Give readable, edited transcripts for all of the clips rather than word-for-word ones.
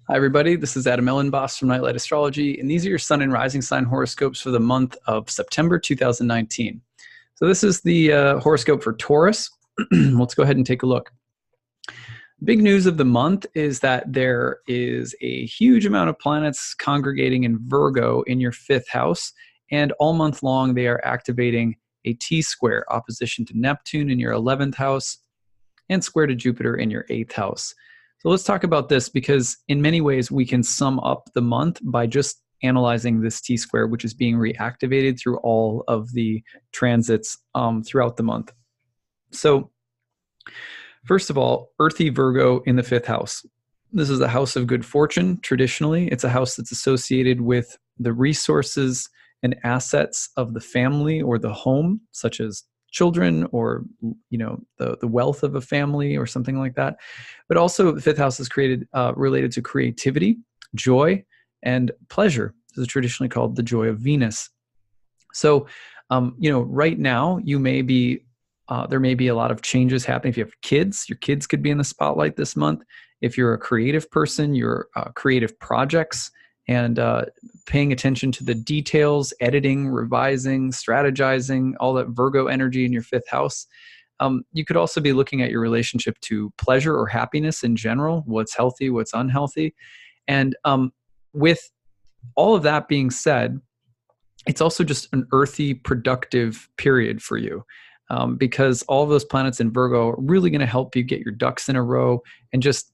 Hi, everybody. This is Adam Elenbaas from Nightlight Astrology, and these are your Sun and Rising Sign horoscopes for the month of September 2019. So this is the horoscope for Taurus. Let's go ahead and take a look. Big news of the month is that there is a huge amount of planets congregating in Virgo in your fifth house, and all month long they are activating a T-square opposition to Neptune in your 11th house and square to Jupiter in your 8th house. So let's talk about this because in many ways we can sum up the month by just analyzing this T-square, which is being reactivated through all of the transits throughout the month. So first of all, earthy Virgo in the fifth house. This is a house of good fortune. Traditionally, it's a house that's associated with the resources and assets of the family or the home, such as children or the wealth of a family or something like that. But also the fifth house is related to creativity, joy, and pleasure. This is traditionally called the joy of Venus. So right now there may be a lot of changes happening. If you have kids, your kids could be in the spotlight this month. If you're a creative person, your creative projects and paying attention to the details, editing, revising, strategizing, all that Virgo energy in your fifth house. You could also be looking at your relationship to pleasure or happiness in general, what's healthy, what's unhealthy. And with all of that being said, it's also just an earthy, productive period for you. Because all of those planets in Virgo are really going to help you get your ducks in a row and just,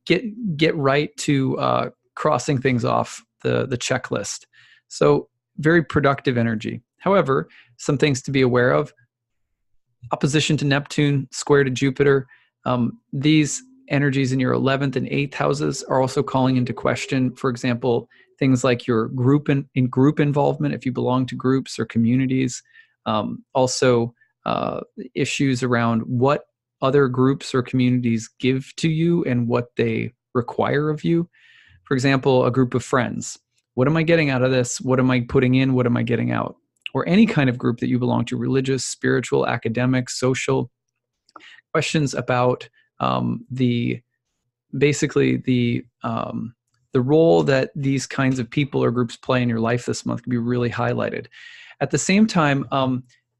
get right to crossing things off the checklist. So very productive energy. However, some things to be aware of: opposition to Neptune, square to Jupiter. These energies in your 11th and 8th houses are also calling into question, for example, things like your group involvement, if you belong to groups or communities. Also, issues around what other groups or communities give to you and what they require of you. For example, a group of friends. What am I getting out of this? What am I putting in? What am I getting out? Or any kind of group that you belong to, religious, spiritual, academic, social. Questions about the role that these kinds of people or groups play in your life this month can be really highlighted. At the same time,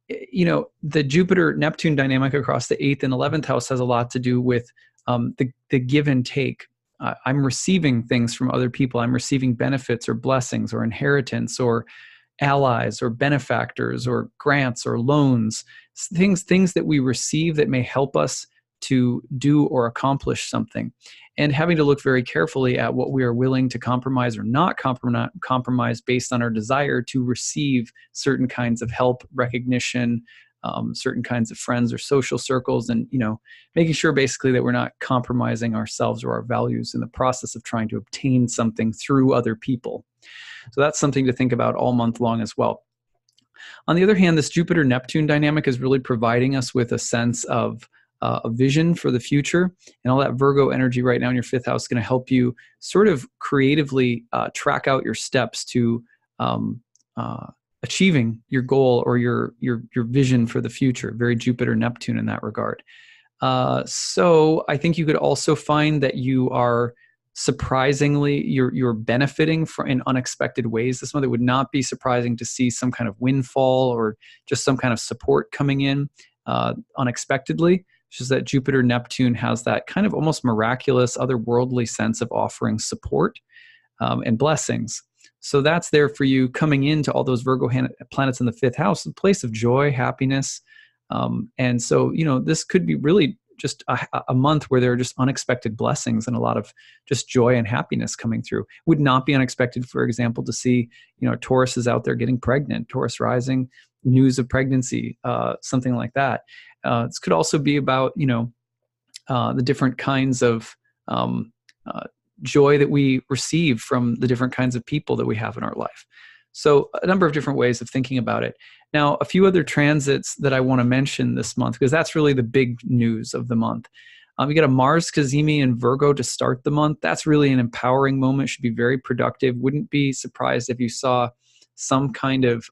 the Jupiter-Neptune dynamic across the 8th and 11th house has a lot to do with the give and take. I'm receiving things from other people. I'm receiving benefits or blessings or inheritance or allies or benefactors or grants or loans, things that we receive that may help us to do or accomplish something. And having to look very carefully at what we are willing to compromise or not compromise based on our desire to receive certain kinds of help, recognition, certain kinds of friends or social circles, and making sure basically that we're not compromising ourselves or our values in the process of trying to obtain something through other people. So that's something to think about all month long as well. On the other hand, this Jupiter-Neptune dynamic is really providing us with a sense of a vision for the future, and all that Virgo energy right now in your fifth house is going to help you sort of creatively track out your steps to achieving your goal or your vision for the future. Very Jupiter-Neptune in that regard. So I think you could also find that you are surprisingly you're benefiting in unexpected ways this month. It would not be surprising to see some kind of windfall or just some kind of support coming in unexpectedly. It's just that Jupiter-Neptune has that kind of almost miraculous, otherworldly sense of offering support and blessings. So that's there for you coming into all those Virgo planets in the fifth house, a place of joy, happiness. And so, this could be really just a month where there are just unexpected blessings and a lot of just joy and happiness coming through. Would not be unexpected, for example, to see, Taurus is out there getting pregnant, Taurus rising, news of pregnancy, something like that. This could also be about, the different kinds of joy that we receive from the different kinds of people that we have in our life. So a number of different ways of thinking about it. Now, a few other transits that I want to mention this month, because that's really the big news of the month. You got a Mars Cazimi in Virgo to start the month. That's really an empowering moment, should be very productive. Wouldn't be surprised if you saw some kind of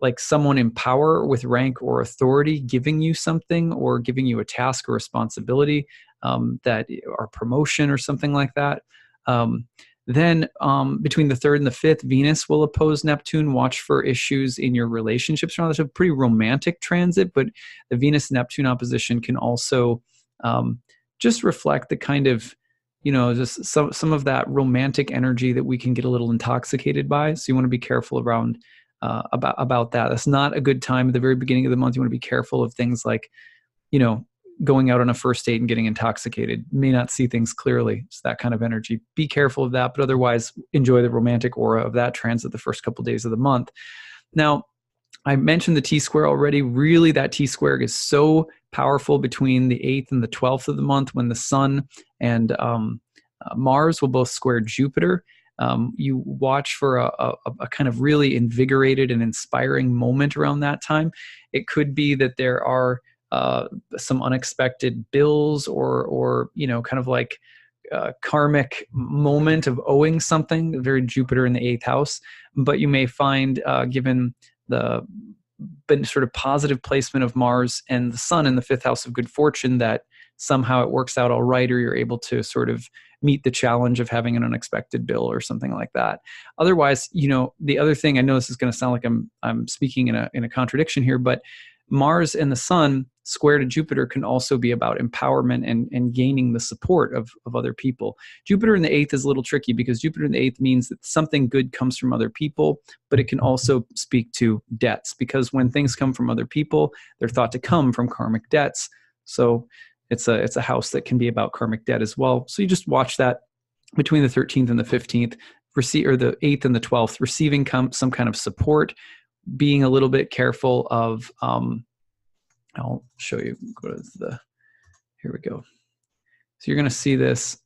like someone in power with rank or authority giving you something or giving you a task or responsibility, or promotion or something like that. Then between the 3rd and the 5th, Venus will oppose Neptune. Watch for issues in your relationships. That's a pretty romantic transit, but the Venus-Neptune opposition can also just reflect the kind of, just some of that romantic energy that we can get a little intoxicated by. So you want to be careful around about that. That's not a good time at the very beginning of the month. You want to be careful of things like, going out on a first date and getting intoxicated. May not see things clearly. It's that kind of energy. Be careful of that, but otherwise enjoy the romantic aura of that transit the first couple of days of the month. Now, I mentioned the T-square already. Really, that T-square is so powerful between the 8th and the 12th of the month when the Sun and Mars will both square Jupiter. You watch for a kind of really invigorated and inspiring moment around that time. It could be that there are some unexpected bills or kind of like karmic moment of owing something, very Jupiter in the 8th house. But you may find, given the sort of positive placement of Mars and the Sun in the 5th house of good fortune, that somehow it works out all right, or you're able to sort of meet the challenge of having an unexpected bill or something like that. Otherwise, the other thing, I know this is going to sound like I'm speaking in a contradiction here, but Mars and the Sun square to Jupiter can also be about empowerment and gaining the support of other people. Jupiter in the 8th is a little tricky because Jupiter in the 8th means that something good comes from other people, but it can also speak to debts, because when things come from other people, they're thought to come from karmic debts. So it's a house that can be about karmic debt as well. So you just watch that between the 13th and the 15th, or the 8th and the 12th, receiving some kind of support, being a little bit careful of, I'll show you, here we go. So you're going to see this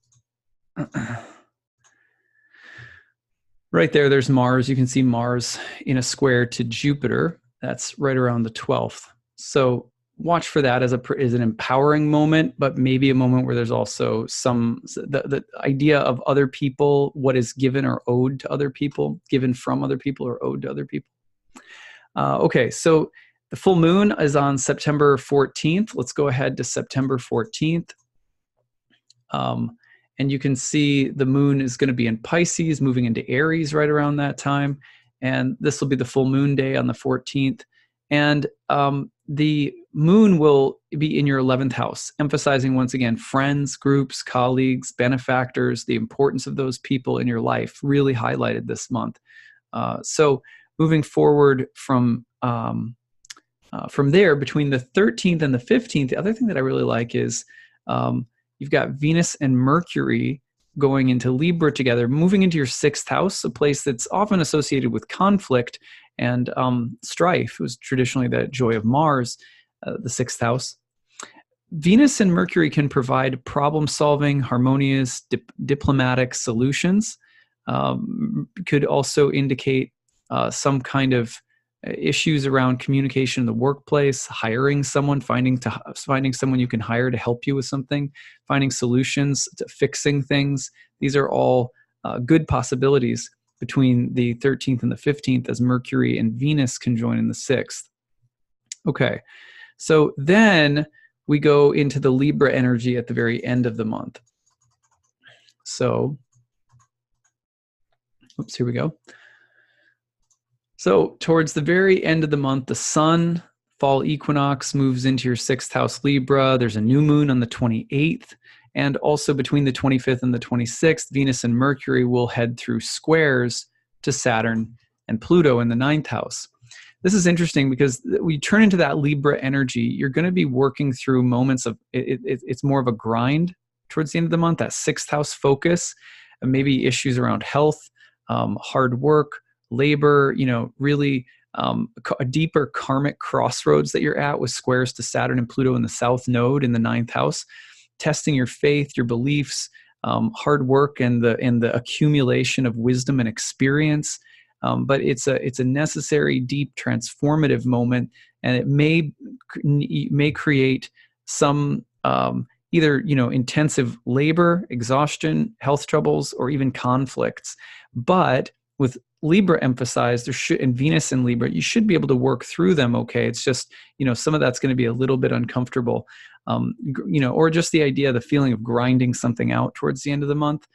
right there. There's Mars. You can see Mars in a square to Jupiter. That's right around the 12th. So watch for that as an empowering moment, but maybe a moment where there's also the idea of other people, what is given or owed to other people, given from other people or owed to other people. Okay, so the full moon is on September 14th. Let's go ahead to September 14th. And you can see the moon is going to be in Pisces, moving into Aries right around that time. And this will be the full moon day on the 14th. And the moon will be in your 11th house, emphasizing once again, friends, groups, colleagues, benefactors, the importance of those people in your life, really highlighted this month. So moving forward from there, between the 13th and the 15th, the other thing that I really like is you've got Venus and Mercury going into Libra together, moving into your 6th house, a place that's often associated with conflict and strife. It was traditionally the joy of Mars, the 6th house. Venus and Mercury can provide problem-solving, harmonious, diplomatic solutions. Could also indicate some kind of issues around communication in the workplace, hiring someone, finding someone you can hire to help you with something, finding solutions to fixing things. These are all good possibilities between the 13th and the 15th as Mercury and Venus conjoin in the 6th. Okay, so then we go into the Libra energy at the very end of the month. So, oops, here we go. So towards the very end of the month, the Sun, fall equinox, moves into your 6th house Libra. There's a new moon on the 28th. And also between the 25th and the 26th, Venus and Mercury will head through squares to Saturn and Pluto in the 9th house. This is interesting because we turn into that Libra energy. You're going to be working through moments of, it's more of a grind towards the end of the month, that 6th house focus, and maybe issues around health, hard work, labor, really a deeper karmic crossroads that you're at with squares to Saturn and Pluto in the South Node in the 9th house, testing your faith, your beliefs, hard work, and the accumulation of wisdom and experience. But it's a necessary, deep, transformative moment, and it may create some either intensive labor, exhaustion, health troubles, or even conflicts. But with Libra emphasized, and Venus in Libra, you should be able to work through them okay. It's just, some of that's going to be a little bit uncomfortable, or just the idea, the feeling of grinding something out towards the end of the month.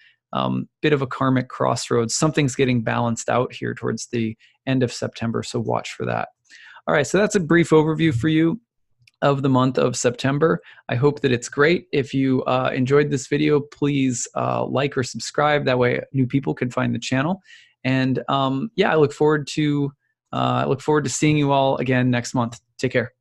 Bit of a karmic crossroads. Something's getting balanced out here towards the end of September, so watch for that. All right, so that's a brief overview for you of the month of September. I hope that it's great. If you enjoyed this video, please like or subscribe. That way new people can find the channel. And I look forward to seeing you all again next month. Take care.